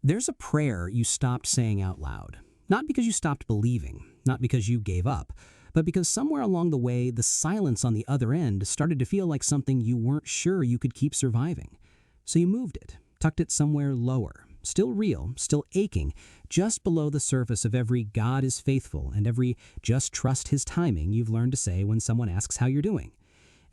There's a prayer you stopped saying out loud. Not because you stopped believing, not because you gave up, but because somewhere along the way, the silence on the other end started to feel like something you weren't sure you could keep surviving. So you moved it, tucked it somewhere lower, still real, still aching, just below the surface of every God is faithful and every just trust his timing you've learned to say when someone asks how you're doing.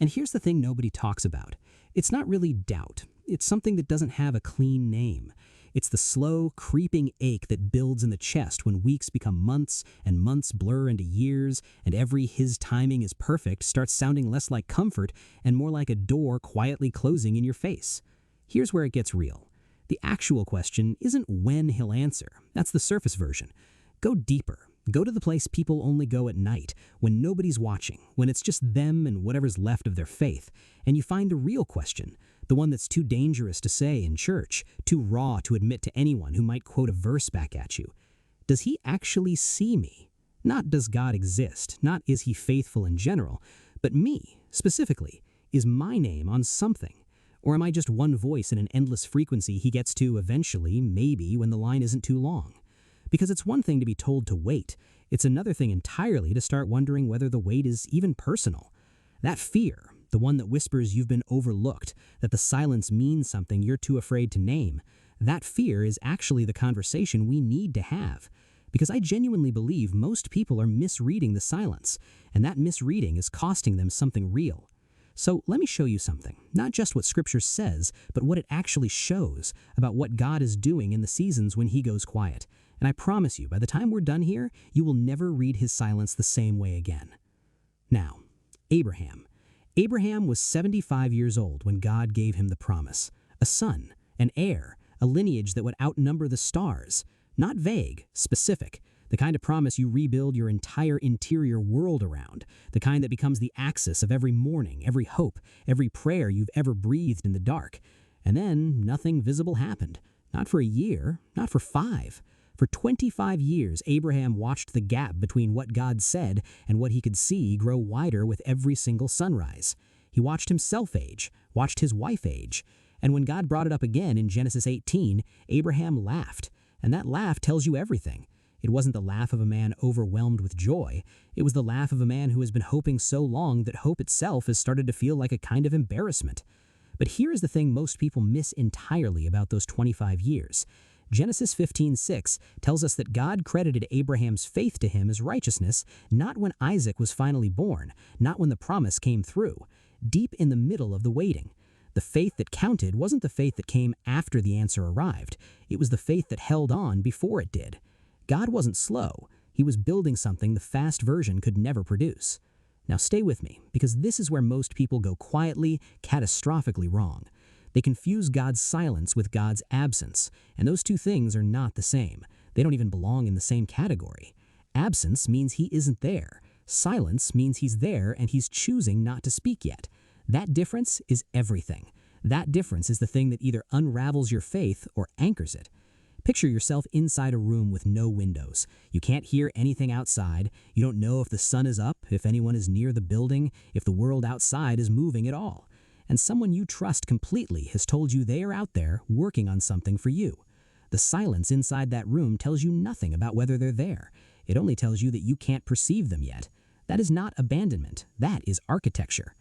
And here's the thing nobody talks about. It's not really doubt. It's something that doesn't have a clean name. It's the slow, creeping ache that builds in the chest when weeks become months and months blur into years and every his timing is perfect starts sounding less like comfort and more like a door quietly closing in your face. Here's where it gets real. The actual question isn't when he'll answer. That's the surface version. Go deeper. Go to the place people only go at night, when nobody's watching, when it's just them and whatever's left of their faith, and you find the real question, the one that's too dangerous to say in church, too raw to admit to anyone who might quote a verse back at you. Does he actually see me? Not does God exist, not is he faithful in general, but me, specifically, is my name on something? Or am I just one voice in an endless frequency he gets to eventually, maybe, when the line isn't too long? Because it's one thing to be told to wait. It's another thing entirely to start wondering whether the wait is even personal. That fear, the one that whispers you've been overlooked, that the silence means something you're too afraid to name, that fear is actually the conversation we need to have. Because I genuinely believe most people are misreading the silence, and that misreading is costing them something real. So let me show you something, not just what Scripture says, but what it actually shows about what God is doing in the seasons when he goes quiet. And I promise you, by the time we're done here, you will never read his silence the same way again. Now, Abraham. Abraham was 75 years old when God gave him the promise. A son, an heir, a lineage that would outnumber the stars. Not vague, specific. The kind of promise you rebuild your entire interior world around. The kind that becomes the axis of every morning, every hope, every prayer you've ever breathed in the dark. And then nothing visible happened. Not for a year, not for 5. For 25 years, Abraham watched the gap between what God said and what he could see grow wider with every single sunrise. He watched himself age, watched his wife age. And when God brought it up again in Genesis 18, Abraham laughed. And that laugh tells you everything. It wasn't the laugh of a man overwhelmed with joy. It was the laugh of a man who has been hoping so long that hope itself has started to feel like a kind of embarrassment. But here is the thing most people miss entirely about those 25 years. Genesis 15:6 tells us that God credited Abraham's faith to him as righteousness, not when Isaac was finally born, not when the promise came through, deep in the middle of the waiting. The faith that counted wasn't the faith that came after the answer arrived. It was the faith that held on before it did. God wasn't slow. He was building something the fast version could never produce. Now stay with me, because this is where most people go quietly, catastrophically wrong. They confuse God's silence with God's absence, and those two things are not the same. They don't even belong in the same category. Absence means he isn't there. Silence means he's there and he's choosing not to speak yet. That difference is everything. That difference is the thing that either unravels your faith or anchors it. Picture yourself inside a room with no windows. You can't hear anything outside. You don't know if the sun is up, if anyone is near the building, if the world outside is moving at all. And someone you trust completely has told you they are out there working on something for you. The silence inside that room tells you nothing about whether they're there. It only tells you that you can't perceive them yet. That is not abandonment. That is architecture.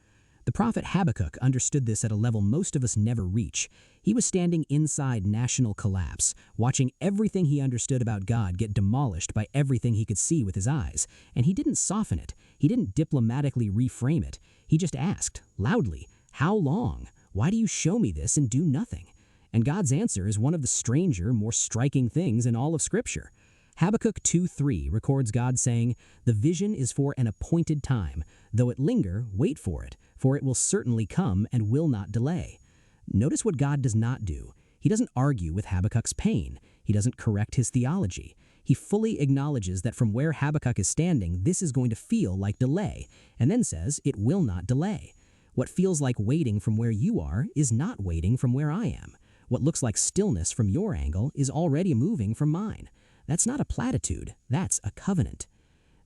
The prophet Habakkuk understood this at a level most of us never reach. He was standing inside national collapse, watching everything he understood about God get demolished by everything he could see with his eyes. And he didn't soften it. He didn't diplomatically reframe it. He just asked, loudly, "How long? Why do you show me this and do nothing?" And God's answer is one of the stranger, more striking things in all of Scripture. Habakkuk 2:3 records God saying, "The vision is for an appointed time. Though it linger, wait for it will certainly come and will not delay." Notice what God does not do. He doesn't argue with Habakkuk's pain. He doesn't correct his theology. He fully acknowledges that from where Habakkuk is standing, this is going to feel like delay, and then says it will not delay. What feels like waiting from where you are is not waiting from where I am. What looks like stillness from your angle is already moving from mine. That's not a platitude, that's a covenant.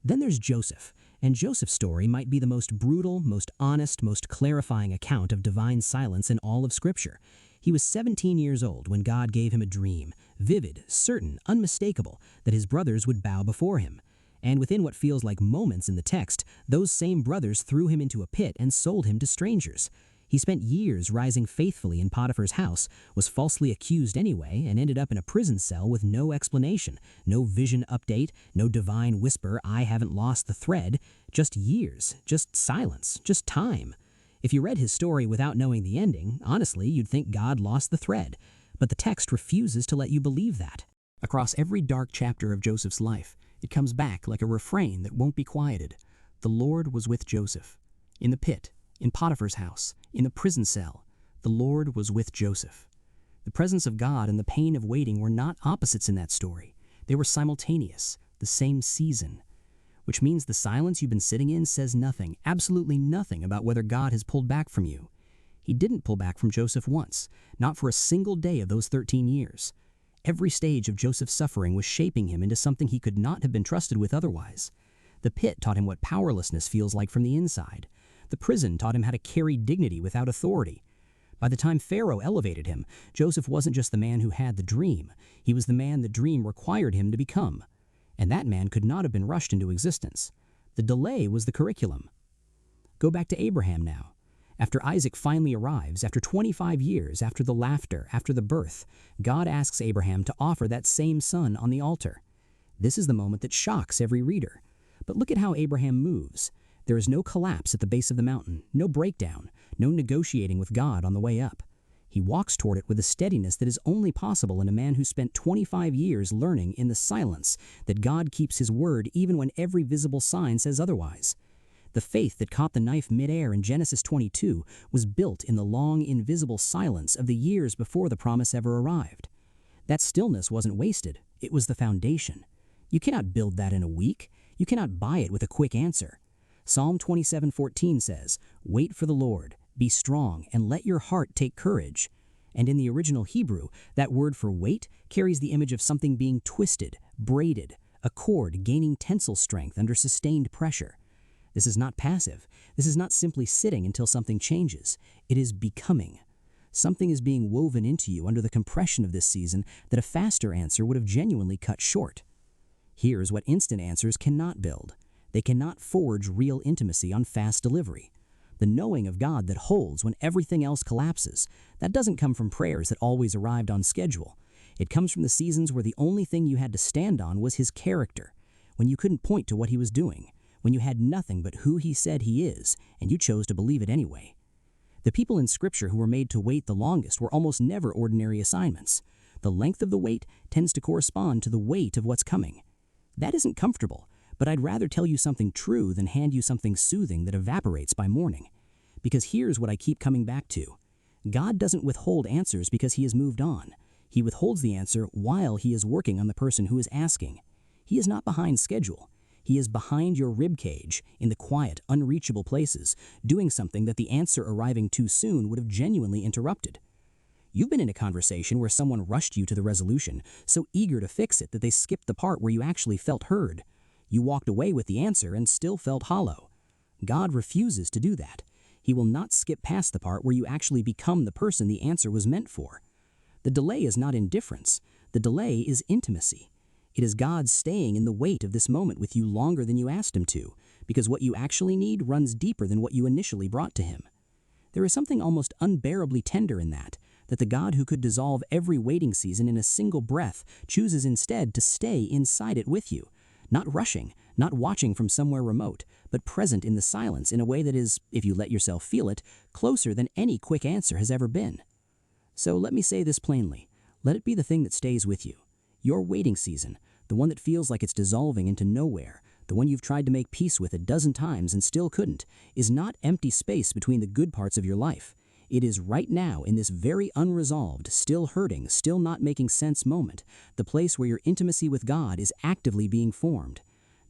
Then there's Joseph, and Joseph's story might be the most brutal, most honest, most clarifying account of divine silence in all of Scripture. He was 17 years old when God gave him a dream, vivid, certain, unmistakable, that his brothers would bow before him. And within what feels like moments in the text, those same brothers threw him into a pit and sold him to strangers. He spent years rising faithfully in Potiphar's house, was falsely accused anyway, and ended up in a prison cell with no explanation, no vision update, no divine whisper, "I haven't lost the thread," just years, just silence, just time. If you read his story without knowing the ending, honestly, you'd think God lost the thread. But the text refuses to let you believe that. Across every dark chapter of Joseph's life, it comes back like a refrain that won't be quieted. The Lord was with Joseph. In the pit, in Potiphar's house, in the prison cell, the Lord was with Joseph. The presence of God and the pain of waiting were not opposites in that story. They were simultaneous, the same season. Which means the silence you've been sitting in says nothing, absolutely nothing about whether God has pulled back from you. He didn't pull back from Joseph once, not for a single day of those 13 years. Every stage of Joseph's suffering was shaping him into something he could not have been trusted with otherwise. The pit taught him what powerlessness feels like from the inside. The prison taught him how to carry dignity without authority. By the time Pharaoh elevated him, Joseph wasn't just the man who had the dream. He was the man the dream required him to become. And that man could not have been rushed into existence. The delay was the curriculum. Go back to Abraham now. After Isaac finally arrives, after 25 years, after the laughter, after the birth, God asks Abraham to offer that same son on the altar. This is the moment that shocks every reader. But look at how Abraham moves. There is no collapse at the base of the mountain, no breakdown, no negotiating with God on the way up. He walks toward it with a steadiness that is only possible in a man who spent 25 years learning in the silence that God keeps his word even when every visible sign says otherwise. The faith that caught the knife midair in Genesis 22 was built in the long, invisible silence of the years before the promise ever arrived. That stillness wasn't wasted. It was the foundation. You cannot build that in a week. You cannot buy it with a quick answer. Psalm 27:14 says, "Wait for the Lord, be strong, and let your heart take courage." And in the original Hebrew, that word for wait carries the image of something being twisted, braided, a cord gaining tensile strength under sustained pressure. This is not passive. This is not simply sitting until something changes. It is becoming. Something is being woven into you under the compression of this season that a faster answer would have genuinely cut short. Here's what instant answers cannot build. They cannot forge real intimacy on fast delivery. The knowing of God that holds when everything else collapses, that doesn't come from prayers that always arrived on schedule. It comes from the seasons where the only thing you had to stand on was his character, when you couldn't point to what he was doing, when you had nothing but who he said he is, and you chose to believe it anyway. The people in Scripture who were made to wait the longest were almost never ordinary assignments. The length of the wait tends to correspond to the weight of what's coming. That isn't comfortable, but I'd rather tell you something true than hand you something soothing that evaporates by morning. Because here's what I keep coming back to. God doesn't withhold answers because he has moved on. He withholds the answer while he is working on the person who is asking. He is not behind schedule. He is behind your ribcage, in the quiet, unreachable places, doing something that the answer arriving too soon would have genuinely interrupted. You've been in a conversation where someone rushed you to the resolution, so eager to fix it that they skipped the part where you actually felt heard. You walked away with the answer and still felt hollow. God refuses to do that. He will not skip past the part where you actually become the person the answer was meant for. The delay is not indifference. The delay is intimacy. It is God staying in the wait of this moment with you longer than you asked him to, because what you actually need runs deeper than what you initially brought to him. There is something almost unbearably tender in that the God who could dissolve every waiting season in a single breath chooses instead to stay inside it with you, not rushing, not watching from somewhere remote, but present in the silence in a way that is, if you let yourself feel it, closer than any quick answer has ever been. So let me say this plainly. Let it be the thing that stays with you. Your waiting season, the one that feels like it's dissolving into nowhere, the one you've tried to make peace with a dozen times and still couldn't, is not empty space between the good parts of your life. It is right now, in this very unresolved, still hurting, still not making sense moment, the place where your intimacy with God is actively being formed.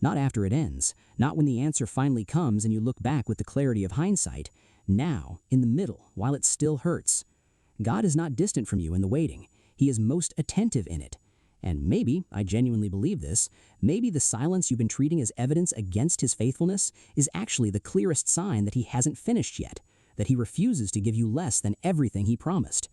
Not after it ends, not when the answer finally comes and you look back with the clarity of hindsight. Now, in the middle, while it still hurts. God is not distant from you in the waiting. He is most attentive in it. And maybe, I genuinely believe this, maybe the silence you've been treating as evidence against his faithfulness is actually the clearest sign that he hasn't finished yet, that he refuses to give you less than everything he promised.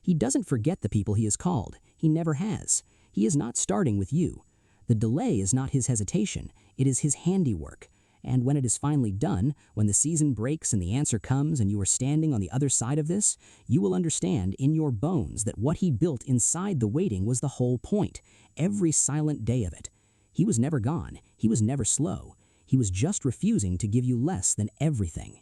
He doesn't forget the people he has called. He never has. He is not starting with you. The delay is not his hesitation. It is his handiwork. And when it is finally done, when the season breaks and the answer comes and you are standing on the other side of this, you will understand in your bones that what he built inside the waiting was the whole point, every silent day of it. He was never gone. He was never slow. He was just refusing to give you less than everything.